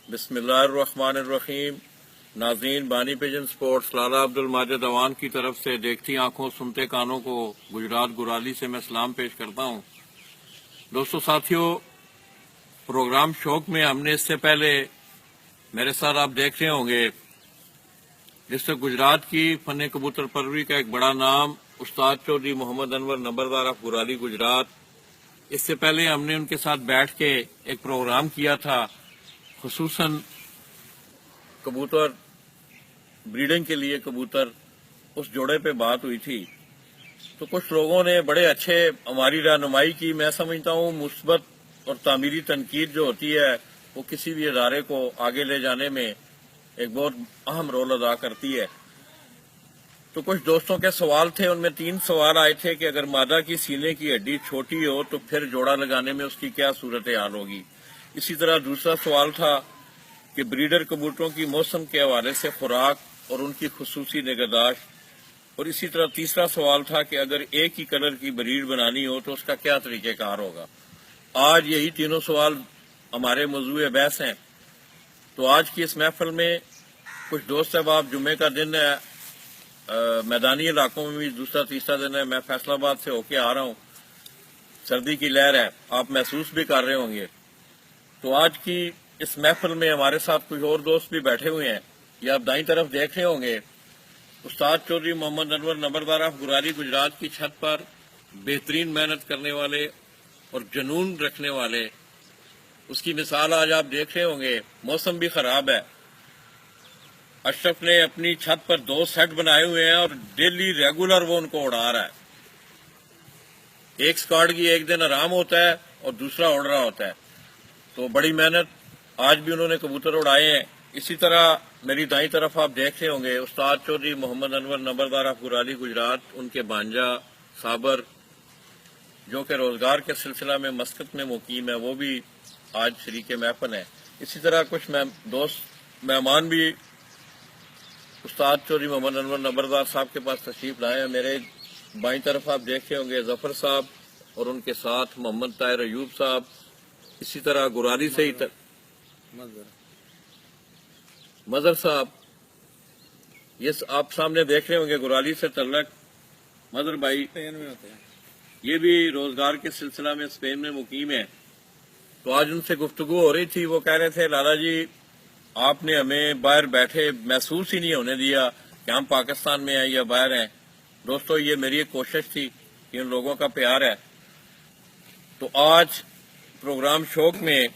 बिस्मिल्लाहिर्रहमानिर्रहीम। नाज़रीन, बानी पिजन स्पोर्ट्स लाला अब्दुल माजिद अवान की तरफ से देखती आंखों सुनते कानों को गुजरात गुराली से मैं सलाम पेश करता हूँ। दोस्तों साथियों, प्रोग्राम शौक में हमने इससे पहले मेरे साथ आप देख रहे होंगे जिससे गुजरात की फन कबूतर परवरी का एक बड़ा नाम उस्ताद चौधरी मोहम्मद अनवर नंबरदार ऑफ गुराली गुजरात। इससे पहले हमने उनके साथ बैठ के एक प्रोग्राम किया था, खुसूसन कबूतर ब्रीडिंग के लिए कबूतर, उस जोड़े पे बात हुई थी। तो कुछ लोगों ने बड़े अच्छे हमारी रहनुमाई की। मैं समझता हूँ मुस्बत और तामीरी तनकीद जो होती है वो किसी भी इदारे को आगे ले जाने में एक बहुत अहम रोल अदा करती है। तो कुछ दोस्तों के सवाल थे, उनमें 3 सवाल आए थे कि अगर मादा की सीने की हड्डी छोटी हो तो फिर जोड़ा लगाने में उसकी क्या सूरत हाल होगी। इसी तरह दूसरा सवाल था कि ब्रीडर कबूतरों की मौसम के हवाले से खुराक और उनकी खुसूसी निगहदाश्त, और इसी तरह तीसरा सवाल था कि अगर एक ही कलर की ब्रीड बनानी हो तो उसका क्या तरीक़ेकार होगा। आज यही तीनों सवाल हमारे मौजूए बहस हैं। तो आज की इस महफिल में कुछ दोस्त अहबाब, जुम्मे का दिन है, मैदानी इलाकों में भी दूसरा तीसरा दिन है, मैं फैसलाबाद से होके आ रहा हूँ, सर्दी की लहर है, आप महसूस भी कर रहे होंगे। तो आज की इस महफिल में हमारे साथ कुछ और दोस्त भी बैठे हुए हैं। ये आप दाईं तरफ देख रहे होंगे, उस्ताद चौधरी मोहम्मद अनवर नंबरदार ऑफ गुराली गुजरात की छत पर बेहतरीन मेहनत करने वाले और जुनून रखने वाले, उसकी मिसाल आज आप देख रहे होंगे। मौसम भी खराब है, अशरफ ने अपनी छत पर 2 सेट बनाए हुए हैं और डेली रेगुलर वो उनको उड़ा रहा है। एक स्क्वाड की एक दिन आराम होता है और दूसरा उड़ रहा होता है। तो बड़ी मेहनत आज भी उन्होंने कबूतर उड़ाए हैं। इसी तरह मेरी दाईं तरफ आप देख रहे होंगे उस्ताद चौधरी मोहम्मद अनवर नंबरदार ऑफ गुराली गुजरात, उनके भांजा साबर जो कि रोजगार के सिलसिला में मस्कत में मुकीम है, वो भी आज शरीके महफिल है। इसी तरह कुछ दोस्त मेहमान भी उस्ताद चौधरी मोहम्मद अनवर नंबरदार साहब के पास तशरीफ लाए हैं। मेरे बाईं तरफ आप देख रहे होंगे जफर साहब और उनके साथ मोहम्मद ताहिर अयूब साहब। इसी तरह गुराली से ही मजर साहब, ये आप सामने देख रहे होंगे गुराली से तल्लक मजर भाई, ये भी रोजगार के सिलसिला में स्पेन में मुकीम है। तो आज उनसे गुफ्तगू हो रही थी, वो कह रहे थे लाला जी आपने हमें बाहर बैठे महसूस ही नहीं होने दिया कि हम पाकिस्तान में हैं या बाहर हैं। दोस्तों, ये मेरी एक कोशिश थी कि उन लोगों का प्यार है। तो आज प्रोग्राम शौक में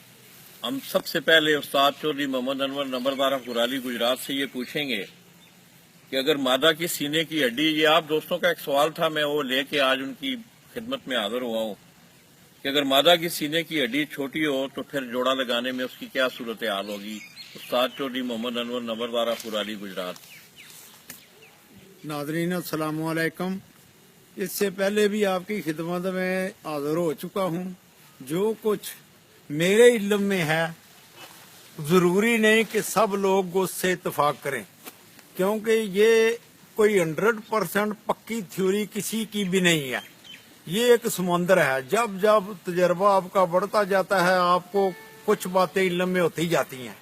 हम सबसे पहले उस्ताद चौधरी मोहम्मद अनवर नंबरदार ऑफ गुराली गुजरात से ये पूछेंगे कि अगर मादा की सीने की हड्डी, ये आप दोस्तों का एक सवाल था, मैं वो लेके आज उनकी खिदमत में हाजिर हुआ हूँ कि अगर मादा की सीने की हड्डी छोटी हो तो फिर जोड़ा लगाने में उसकी क्या सूरत हाल होगी। उस्ताद चौधरी मोहम्मद अनवर नंबरदार ऑफ गुराली गुजरात। नाज़रीन अस्सलाम वालेकुम। इससे पहले भी आपकी खिदमत में हाजिर हो चुका हूँ। जो कुछ मेरे इल्म में है, जरूरी नहीं कि सब लोग उससे इत्तेफाक करें, क्योंकि ये कोई 100% पक्की थ्योरी किसी की भी नहीं है। ये एक समुंदर है, जब जब तजर्बा आपका बढ़ता जाता है आपको कुछ बातें इल्म में होती जाती हैं।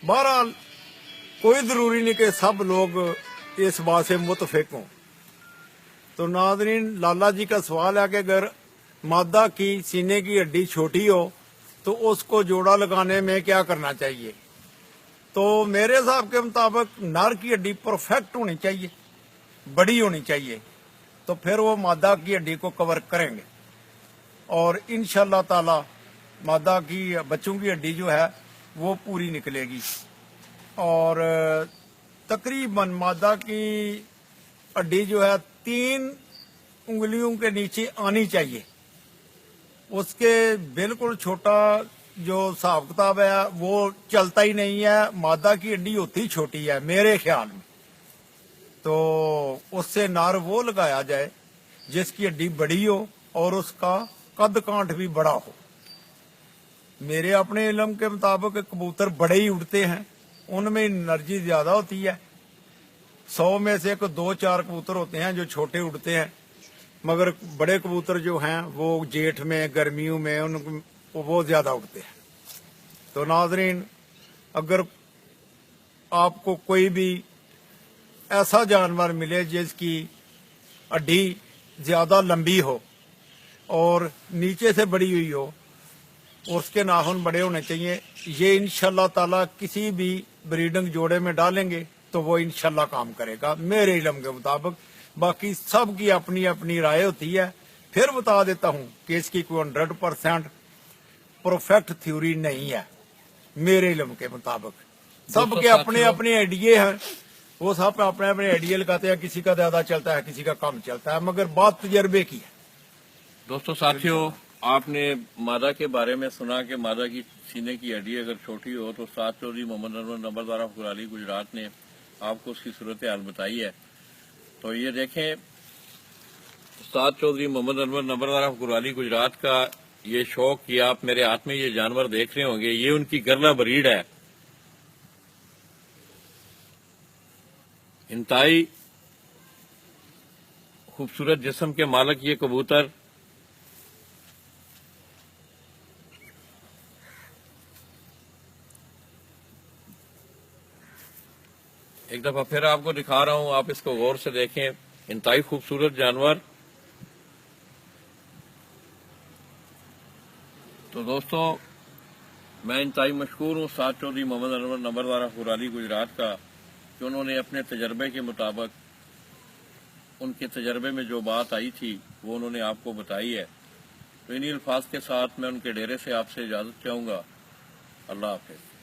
बहरहाल कोई जरूरी नहीं कि सब लोग इस बात से मुतफिक हों। तो नाज़रीन, लाला जी का सवाल है कि अगर मादा की सीने की हड्डी छोटी हो तो उसको जोड़ा लगाने में क्या करना चाहिए। तो मेरे हिसाब के मुताबिक नर की हड्डी परफेक्ट होनी चाहिए, बड़ी होनी चाहिए, तो फिर वो मादा की हड्डी को कवर करेंगे और इंशाल्लाह ताला मादा की बच्चों की हड्डी जो है वो पूरी निकलेगी। और तकरीबन मादा की हड्डी जो है 3 उंगलियों के नीचे आनी चाहिए। उसके बिल्कुल छोटा जो हिसाब किताब है वो चलता ही नहीं है। मादा की हड्डी होती छोटी है मेरे ख्याल में, तो उससे नार वो लगाया जाए जिसकी हड्डी बड़ी हो और उसका कद कांठ भी बड़ा हो। मेरे अपने इल्म के मुताबिक कबूतर बड़े ही उड़ते हैं, उनमें एनर्जी ज्यादा होती है। 100 में से 2-4 कबूतर होते हैं जो छोटे उड़ते हैं, मगर बड़े कबूतर जो हैं वो जेठ में गर्मियों में वो ज्यादा उड़ते हैं। तो नाजरीन, अगर आपको कोई भी ऐसा जानवर मिले जिसकी हड्डी ज्यादा लंबी हो और नीचे से बड़ी हुई हो और उसके नाखून बड़े होने चाहिए, ये इंशाल्लाह ताला किसी भी ब्रीडिंग जोड़े में डालेंगे तो वो इंशाल्लाह काम करेगा मेरे इल्म के मुताबिक। बाकी सब की अपनी अपनी राय होती है। फिर बता देता हूँ कि इसकी कोई 100% परफेक्ट थ्योरी नहीं है मेरे इल्म के मुताबिक। सबके अपने अपने आइडिये हैं, वो सब अपने अपने आइडिया लगाते हैं, किसी का ज्यादा चलता है किसी का कम चलता है, मगर बात तजर्बे की है। दोस्तों साथियों, आपने मादा के बारे में सुना कि मादा की सीने की हड्डी अगर छोटी हो तो उस्ताद चौधरी मोहम्मद अनवर नंबरदार गुराली गुजरात ने आपको उसकी सूरत हाल बताई है। तो ये देखें, उस्ताद चौधरी मोहम्मद अनवर नंबरदार गुराली गुजरात का ये शौक, ये आप मेरे हाथ में ये जानवर देख रहे होंगे, ये उनकी गरला ब्रीड है। इंतहाई खूबसूरत जिस्म के मालिक ये कबूतर एक दफा फिर आपको दिखा रहा हूं, आप इसको गौर से देखें। इंतहाई खूबसूरत जानवर। तो दोस्तों, मैं इंतहाई मशहूर हूं उस्ताद चौधरी मोहम्मद अनवर नंबरदार गुराली गुजरात का कि उन्होंने अपने तजर्बे के मुताबिक, उनके तजर्बे में जो बात आई थी वो उन्होंने आपको बताई है। तो इन्हीं अल्फाज के साथ मैं उनके डेरे से आपसे इजाजत चाहूंगा। अल्लाह हाफिज।